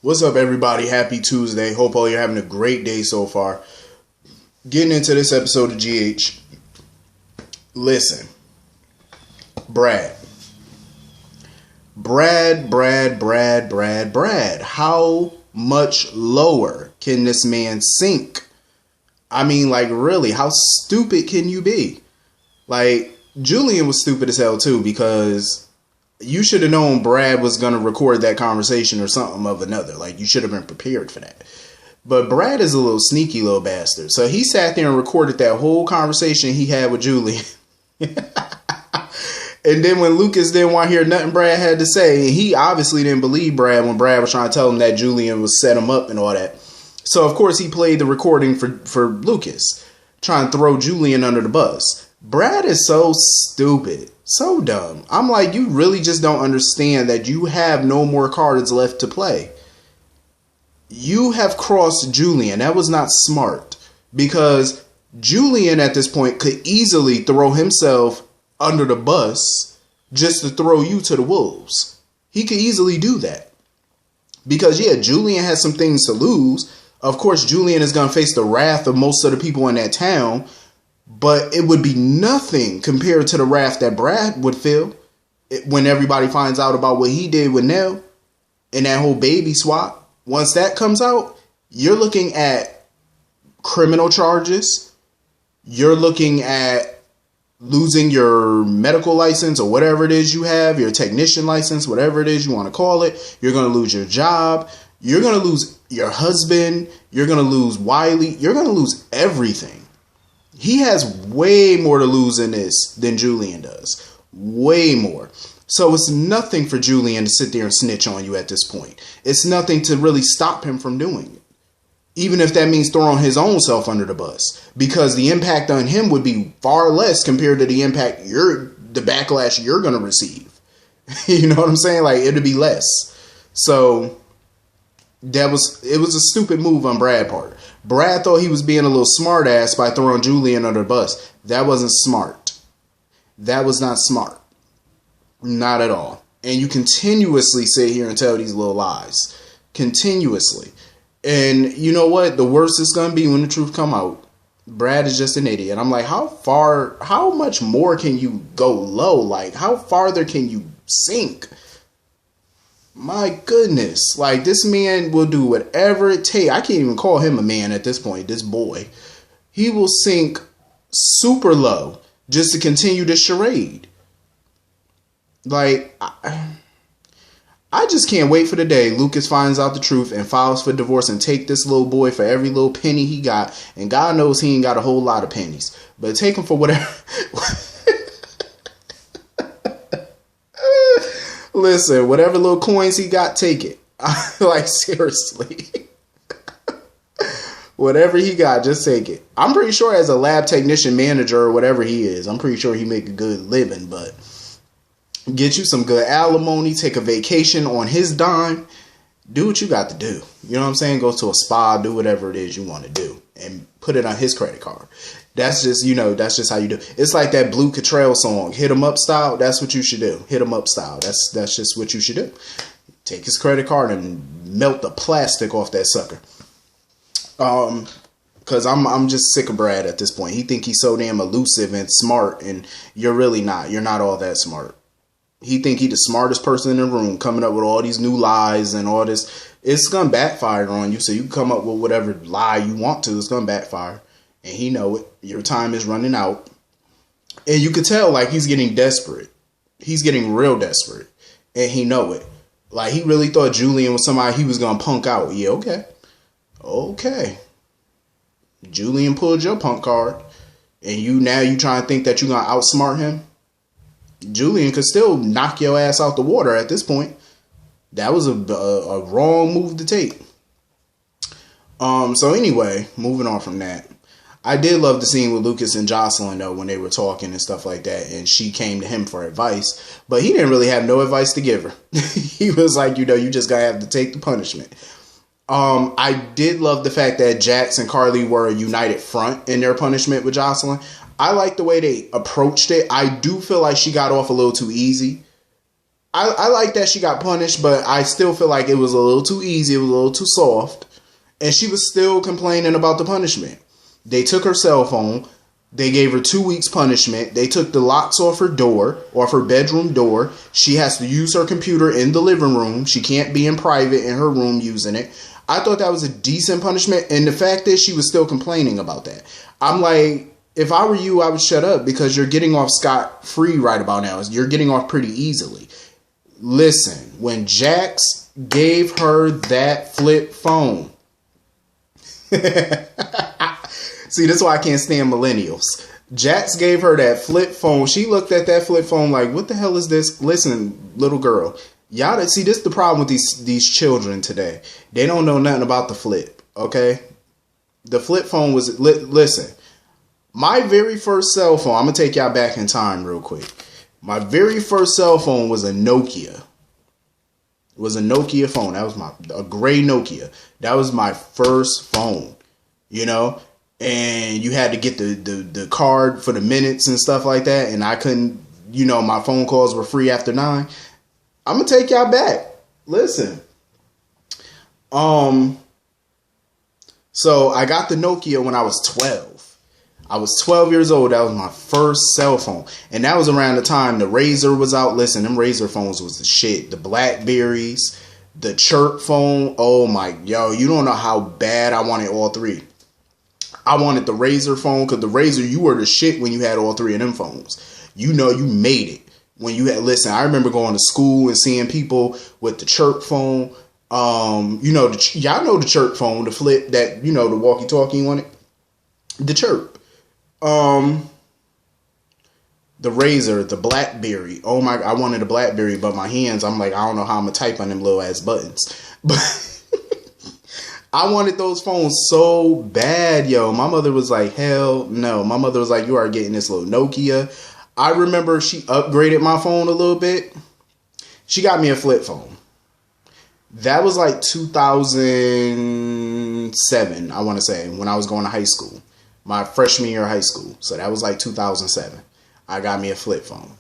What's up, everybody? Happy Tuesday. Hope all you're having a great day so far. Getting into this episode of GH. Listen. Brad. How much lower can this man sink? I mean, like, really, how stupid can you be? Like, Julian was stupid as hell, too, because you should have known Brad was going to record that conversation or something of another. Like, you should have been prepared for that. But Brad is a little sneaky little bastard. So he sat there and recorded that whole conversation he had with Julian. And then when Lucas didn't want to hear nothing Brad had to say, he obviously didn't believe Brad when Brad was trying to tell him that Julian was set him up and all that. So, of course, he played the recording for Lucas, trying to throw Julian under the bus. Brad is so stupid, so dumb. I'm like, you really just don't understand that you have no more cards left to play. You have crossed Julian. That was not smart, because Julian at this point could easily throw himself under the bus just to throw you to the wolves. He could easily do that. Because, yeah, Julian has some things to lose. Of course, Julian is going to face the wrath of most of the people in that town. But it would be nothing compared to the wrath that Brad would feel when everybody finds out about what he did with Nell and that whole baby swap. Once that comes out, you're looking at criminal charges. You're looking at losing your medical license or whatever it is you have, your technician license, whatever it is you want to call it. You're going to lose your job. You're going to lose your husband. You're going to lose Wiley. You're going to lose everything. He has way more to lose in this than Julian does. Way more. So it's nothing for Julian to sit there and snitch on you at this point. It's nothing to really stop him from doing it. Even if that means throwing his own self under the bus. Because the impact on him would be far less compared to the impact the backlash you're going to receive. You know what I'm saying? Like, it'd be less. So it was a stupid move on Brad's part. Brad thought he was being a little smart ass by throwing Julian under the bus. That wasn't smart. That was not smart. Not at all. And you continuously sit here and tell these little lies. Continuously. And you know what? The worst it's going to be when the truth come out. Brad is just an idiot. I'm like, how much more can you go low? Like, how farther can you sink? My goodness. Like, this man will do whatever it takes. I can't even call him a man at this point. This boy. He will sink super low just to continue this charade. Like, I just can't wait for the day Lucas finds out the truth and files for divorce and take this little boy for every little penny he got. And God knows he ain't got a whole lot of pennies. But take him for whatever. Listen, whatever little coins he got, take it. Like, seriously. Whatever he got, just take it. I'm pretty sure as a lab technician manager or whatever he is, I'm pretty sure he make a good living, but get you some good alimony, take a vacation on his dime, do what you got to do. You know what I'm saying? Go to a spa, do whatever it is you want to do, and put it on his credit card. That's just, that's just how you do. It's like that Blue Cottrell song, Hit 'em Up Style. That's what you should do. Hit 'em Up Style. That's just what you should do. Take his credit card and melt the plastic off that sucker. Because I'm just sick of Brad at this point. He think he's so damn elusive and smart, and you're really not. You're not all that smart. He think he the smartest person in the room, coming up with all these new lies and all this. It's gonna backfire on you. So you can come up with whatever lie you want to. It's gonna backfire, and he know it. Your time is running out, and you could tell like he's getting desperate. He's getting real desperate, and he know it. Like, he really thought Julian was somebody he was gonna punk out. Yeah, okay. Julian pulled your punk card, and now you trying to think that you're gonna outsmart him. Julian could still knock your ass out the water at this point. That was a wrong move to take. So anyway, moving on from that. I did love the scene with Lucas and Jocelyn, though, when they were talking and stuff like that, and she came to him for advice, but he didn't really have no advice to give her. He was like, you just gotta have to take the punishment. I did love the fact that Jax and Carly were a united front in their punishment with Jocelyn. I like the way they approached it. I do feel like she got off a little too easy. I like that she got punished, but I still feel like it was a little too easy. It was a little too soft. And she was still complaining about the punishment. They took her cell phone. They gave her 2 weeks punishment. They took the locks off her door, off her bedroom door. She has to use her computer in the living room. She can't be in private in her room using it. I thought that was a decent punishment. And the fact is she was still complaining about that. I'm like, if I were you, I would shut up because you're getting off scot-free right about now. You're getting off pretty easily. Listen, when Jax gave her that flip phone. See, this is why I can't stand millennials. Jax gave her that flip phone. She looked at that flip phone like, what the hell is this? Listen, little girl. Y'all, see, this is the problem with these children today. They don't know nothing about the flip, okay? The flip phone was, listen, my very first cell phone, I'm going to take y'all back in time real quick. My very first cell phone was a Nokia. It was a Nokia phone. That was a gray Nokia. That was my first phone, you know? And you had to get the card for the minutes and stuff like that. And I couldn't, you know, my phone calls were free after 9. I'm going to take y'all back. Listen. So I got the Nokia when I was 12. I was 12 years old. That was my first cell phone. And that was around the time the Razor was out. Listen, them Razor phones was the shit. The Blackberries, the Chirp phone. Oh my, yo, you don't know how bad I wanted all three. I wanted the Razor phone because the Razor, you were the shit when you had all three of them phones. You know, you made it. When you had, listen, I remember going to school and seeing people with the Chirp phone. You know, y'all know the Chirp phone, the flip that, you know, the walkie-talkie on it. The Chirp. The Razor, the Blackberry. Oh my, I wanted a Blackberry, but my hands, I'm like, I don't know how I'm gonna type on them little ass buttons. But I wanted those phones so bad, yo. My mother was like, hell no. My mother was like, you are getting this little Nokia. I remember she upgraded my phone a little bit. She got me a flip phone. That was like 2007, I want to say, when I was going to high school. My freshman year of high school. So that was like 2007. I got me a flip phone.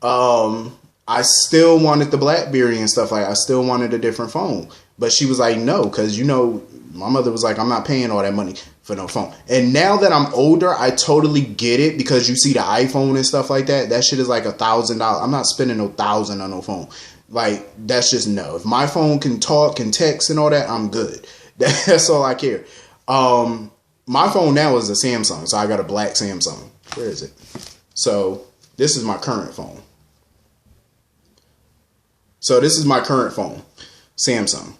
I still wanted the Blackberry and stuff like that. I still wanted a different phone. But she was like, no, because, you know, my mother was like, I'm not paying all that money for no phone. And now that I'm older, I totally get it because you see the iPhone and stuff like that. That shit is like $1,000. I'm not spending no $1,000 on no phone. Like, that's just no. If my phone can talk, can text and all that, I'm good. That's all I care. My phone now is a Samsung, so I got a black Samsung. Where is it? So this is my current phone. Samsung.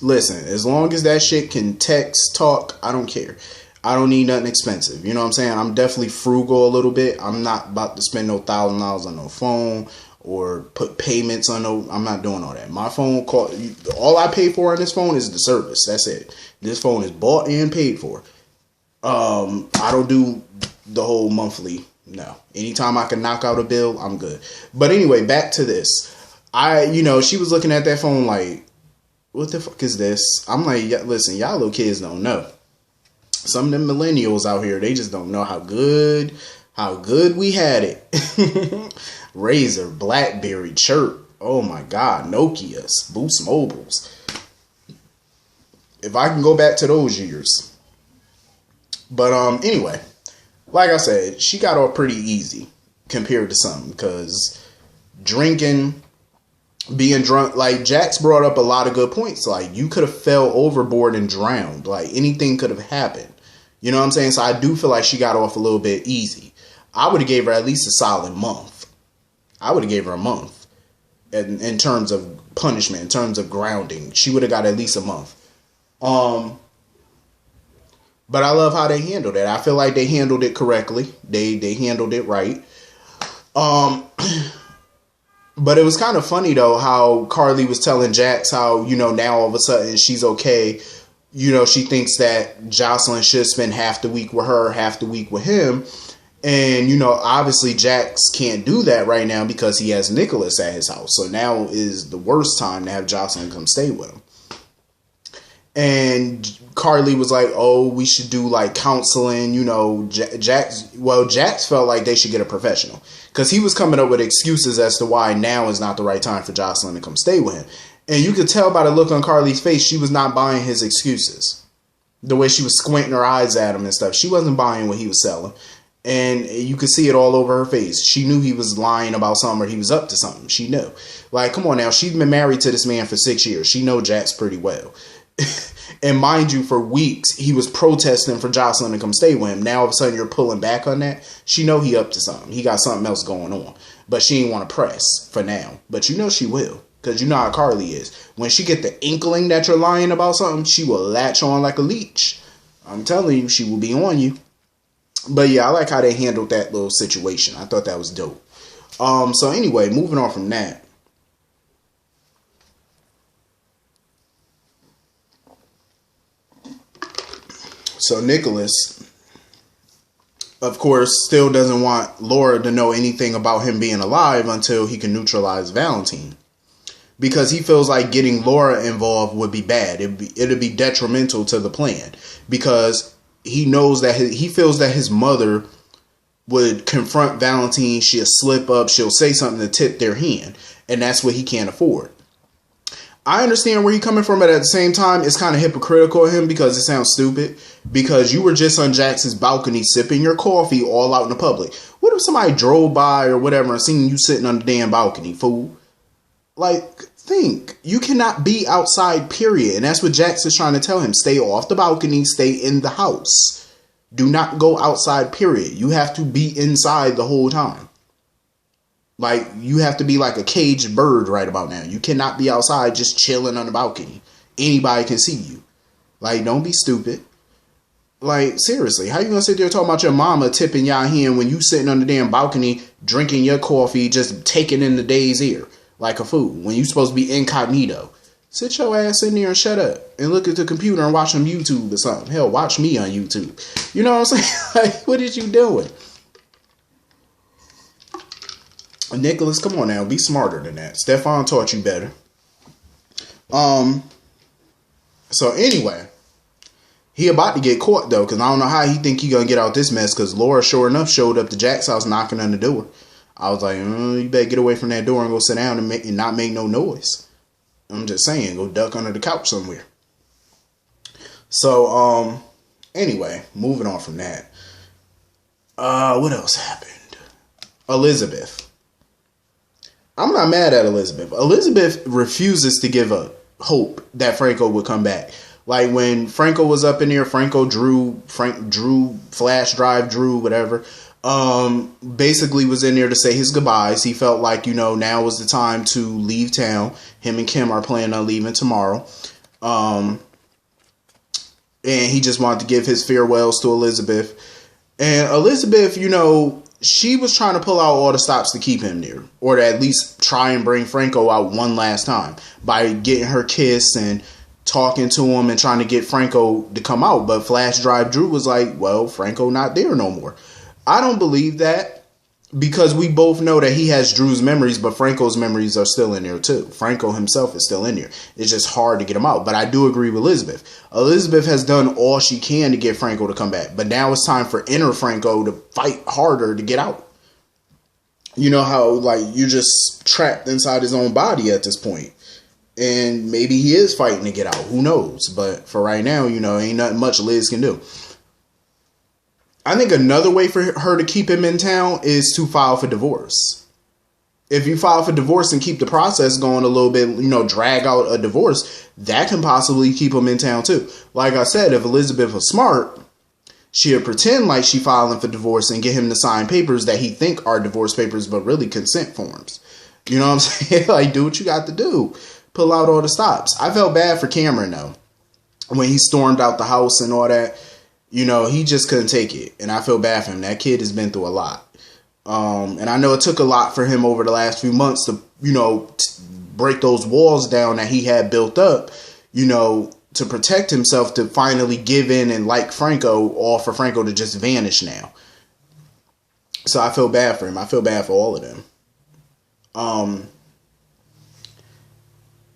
Listen, as long as that shit can text, talk, I don't care. I don't need nothing expensive. You know what I'm saying? I'm definitely frugal a little bit. I'm not about to spend no $1,000 on no phone or put payments on no. I'm not doing all that. My phone all I pay for on this phone is the service. That's it. This phone is bought and paid for. I don't do the whole monthly. No. Anytime I can knock out a bill, I'm good. But anyway, back to this. She was looking at that phone like, what the fuck is this? I'm like, listen, y'all little kids don't know. Some of them millennials out here, they just don't know how good we had it. Razor, Blackberry, Chirp. Oh my God, Nokias, Boost Mobiles. If I can go back to those years. But anyway, like I said, she got off pretty easy compared to some because drinking, being drunk, like Jax brought up a lot of good points. Like you could have fell overboard and drowned. Like anything could have happened. You know what I'm saying? So I do feel like she got off a little bit easy. I would have gave her at least a solid month. I would have gave her a month in terms of punishment, in terms of grounding. She would have got at least a month. But I love how they handled it. I feel like they handled it correctly. They handled it right. But it was kind of funny though how Carly was telling Jax how, now all of a sudden she's okay. She thinks that Jocelyn should spend half the week with her, half the week with him. And, obviously Jax can't do that right now because he has Nicholas at his house. So now is the worst time to have Jocelyn come stay with him. And Carly was like, oh, we should do like counseling, you know. Jax felt like they should get a professional because he was coming up with excuses as to why now is not the right time for Jocelyn to come stay with him. And you could tell by the look on Carly's face, she was not buying his excuses. The way she was squinting her eyes at him and stuff. She wasn't buying what he was selling. And you could see it all over her face. She knew he was lying about something or he was up to something. She knew. Like, come on now. She's been married to this man for 6 years. She know Jax pretty well. And mind you, for weeks, he was protesting for Jocelyn to come stay with him. Now, all of a sudden, you're pulling back on that. She know he up to something. He got something else going on. But she ain't want to press for now. But you know she will. Because you know how Carly is. When she get the inkling that you're lying about something, she will latch on like a leech. I'm telling you, she will be on you. But yeah, I like how they handled that little situation. I thought that was dope. So anyway, moving on from that. So Nicholas, of course, still doesn't want Laura to know anything about him being alive until he can neutralize Valentine. Because he feels like getting Laura involved would be bad. It'd be detrimental to the plan. Because he knows that he feels that his mother would confront Valentine. She'll slip up. She'll say something to tip their hand. And that's what he can't afford. I understand where he's coming from, but at the same time, it's kind of hypocritical of him because it sounds stupid. Because you were just on Jax's balcony sipping your coffee all out in the public. What if somebody drove by or whatever and seen you sitting on the damn balcony, fool? Like, think. You cannot be outside, period. And that's what Jax is trying to tell him. Stay off the balcony. Stay in the house. Do not go outside, period. You have to be inside the whole time. Like, you have to be like a caged bird right about now. You cannot be outside just chilling on the balcony. Anybody can see you. Like, don't be stupid. Like, seriously, how you gonna sit there talking about your mama tipping y'all hand when you sitting on the damn balcony drinking your coffee, just taking in the day's air like a fool when you supposed to be incognito? Sit your ass in there and shut up and look at the computer and watch some YouTube or something. Hell, watch me on YouTube. You know what I'm saying? Like, what is you doing? Nicholas, come on now, be smarter than that. Stefan taught you better. So anyway, he about to get caught though, because I don't know how he think he gonna get out this mess. Because Laura, sure enough, showed up to Jack's house knocking on the door. I was like, you better get away from that door and go sit down and not make no noise. I'm just saying, go duck under the couch somewhere. So anyway, moving on from that. What else happened? Elizabeth. I'm not mad at Elizabeth. Elizabeth refuses to give up hope that Franco would come back. Like when Franco was up in there, Drew, flash drive, Drew, whatever, basically was in there to say his goodbyes. He felt like, now was the time to leave town. Him and Kim are planning on leaving tomorrow. And he just wanted to give his farewells to Elizabeth. And Elizabeth, she was trying to pull out all the stops to keep him there, or to at least try and bring Franco out one last time by getting her kiss and talking to him and trying to get Franco to come out. But Flash Drive Drew was like, well, Franco not there no more. I don't believe that, because we both know that he has Drew's memories, but Franco's memories are still in there too. Franco himself is still in there. It's just hard to get him out. But I do agree with Elizabeth. Elizabeth has done all she can to get Franco to come back. But now it's time for inner Franco to fight harder to get out. You know how, you're just trapped inside his own body at this point. And maybe he is fighting to get out. Who knows? But for right now, ain't nothing much Liz can do. I think another way for her to keep him in town is to file for divorce. If you file for divorce and keep the process going a little bit, drag out a divorce, that can possibly keep him in town too. Like I said, if Elizabeth was smart, she'll pretend like she filing for divorce and get him to sign papers that he think are divorce papers, but really consent forms. You know what I'm saying? Do what you got to do. Pull out all the stops. I felt bad for Cameron though. When he stormed out the house and all that. He just couldn't take it. And I feel bad for him. That kid has been through a lot. And I know it took a lot for him over the last few months to, break those walls down that he had built up, to protect himself, to finally give in and like Franco, or for Franco to just vanish now. So I feel bad for him. I feel bad for all of them.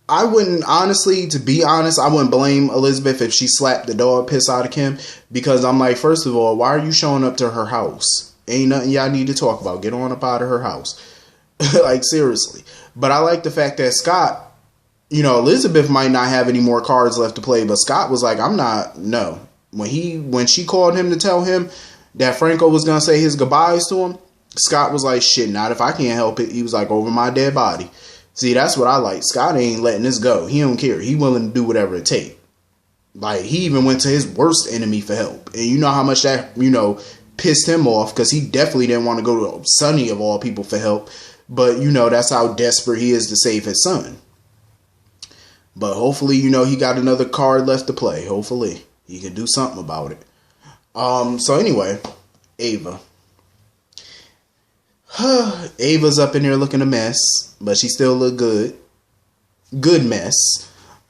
I wouldn't, honestly, to be honest, I wouldn't blame Elizabeth if she slapped the dog piss out of Kim, because I'm like, first of all, why are you showing up to her house? Ain't nothing y'all need to talk about. Get on up out of her house. Like, seriously. But I like the fact that Scott, Elizabeth might not have any more cards left to play, but Scott was like, I'm not, no. When she called him to tell him that Franco was going to say his goodbyes to him, Scott was like, shit, not if I can't help it. He was like, over my dead body. See, that's what I like. Scott ain't letting this go. He don't care. He willing to do whatever it takes. Like, he even went to his worst enemy for help. And you know how much that, pissed him off, because he definitely didn't want to go to Sonny of all people for help. But, that's how desperate he is to save his son. But hopefully, he got another card left to play. Hopefully, he can do something about it. So anyway, Ava. Ava's up in there looking a mess, but she still look good. Good mess.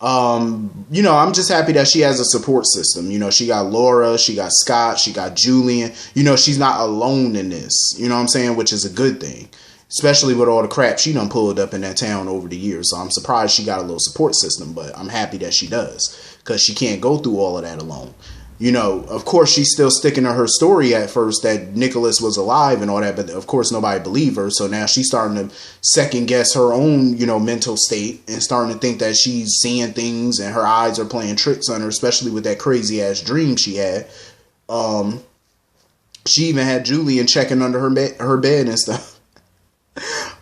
I'm just happy that she has a support system. She got Laura, she got Scott, she got Julian. She's not alone in this. You know what I'm saying? Which is a good thing. Especially with all the crap she done pulled up in that town over the years. So I'm surprised she got a little support system, but I'm happy that she does. Because she can't go through all of that alone. Of course, she's still sticking to her story at first that Nicholas was alive and all that, but of course nobody believed her. So now she's starting to second guess her own, mental state and starting to think that she's seeing things and her eyes are playing tricks on her, especially with that crazy ass dream she had. She even had Julian checking under her bed and stuff.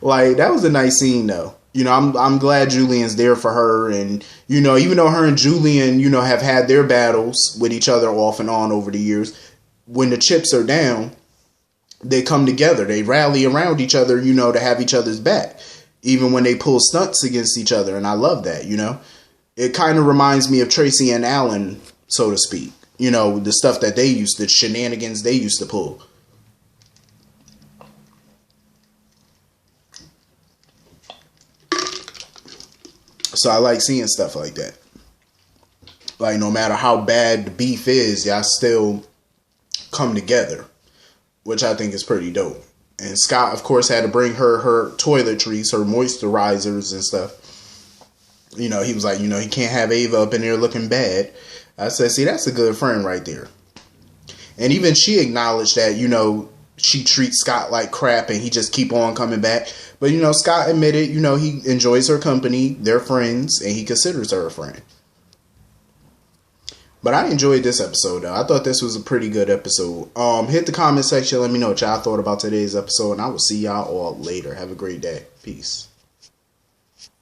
Like, that was a nice scene though. I'm glad Julian's there for her. And, even though her and Julian, have had their battles with each other off and on over the years, when the chips are down, they come together. They rally around each other, to have each other's back, even when they pull stunts against each other. And I love that, It kind of reminds me of Tracy and Alan, so to speak. The stuff that the shenanigans they used to pull. So I like seeing stuff like that. Like, no matter how bad the beef is, y'all still come together, which I think is pretty dope. And Scott, of course, had to bring her toiletries, her moisturizers and stuff. He was like, he can't have Ava up in there looking bad. I said, see, that's a good friend right there. And even she acknowledged that, she treats Scott like crap and he just keep on coming back. But, Scott admitted, he enjoys her company, they're friends, and he considers her a friend. But I enjoyed this episode, though. I thought this was a pretty good episode. Hit the comment section, let me know what y'all thought about today's episode, and I will see y'all all later. Have a great day. Peace.